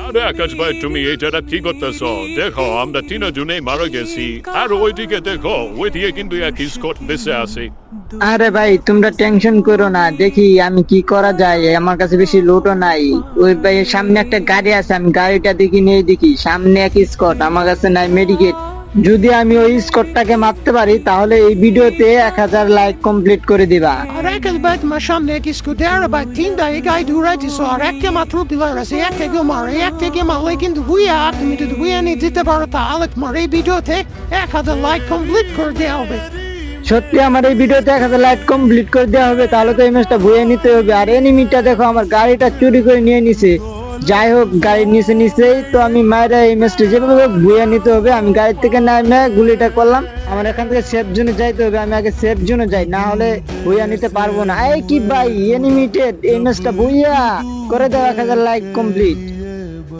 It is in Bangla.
আরে আকাশ ভাই, তুমি এইটা কি করতেছো? দেখো আমরা তিনজনে মারা গেছি, আর ওইদিকে দেখো, ওইদিকে কিন্তু এক স্কট বেঁচে আছে। আরে ভাই তোমরা টেনশন করো না, দেখি আমি কি করা যায়। আমার কাছে বেশি লোটও নাই। ওই ভাই সামনে একটা গাড়ি আছে, আমি গাড়িটা দেখি নিয়ে দেখি সামনে এক স্কট, আমার কাছে নাই মেডিকেট। যদি আমি ওই স্কটটাকে মারতে পারি তাহলে এই ভিডিওতে 1000 লাইক কমপ্লিট করে দিবা। Rekkel bij me samen ik scuderen bij 10 ik ga doen het is al rekke maar troep die waren ze ik ga maar ik ga maar like in de goeie act met de goeie niet dit maar het alek maar ik video te ik had een like complete voor de album. সত্যি আমার এই ভিডিওতে 1000 লাইক কমপ্লিট করে দেওয়া হবে, তাহলে তো এই ম্যাচটা বয়ে নিতে হবে। আর এনিমিটা দেখো আমার গাড়িটা চুরি করে নিয়ে নিছে। যাই হোক গাড়ির নিচেই তো আমি মায়েরা এই ম্যাচটা যেভাবে বয়ে নিতে হবে। আমি গাড়ির থেকে নামে গুলিটা করলাম। আমার এখান থেকে সেফ জোনে যাইতে হবে, আমি আগে সেফ জোনে যাই, না হলে বইয়া নিতে পারবো না। এই কি ভাই এনিমিটেড, এই ম্যাচটা বইয়া করে দাও 1000 লাইক কমপ্লিট।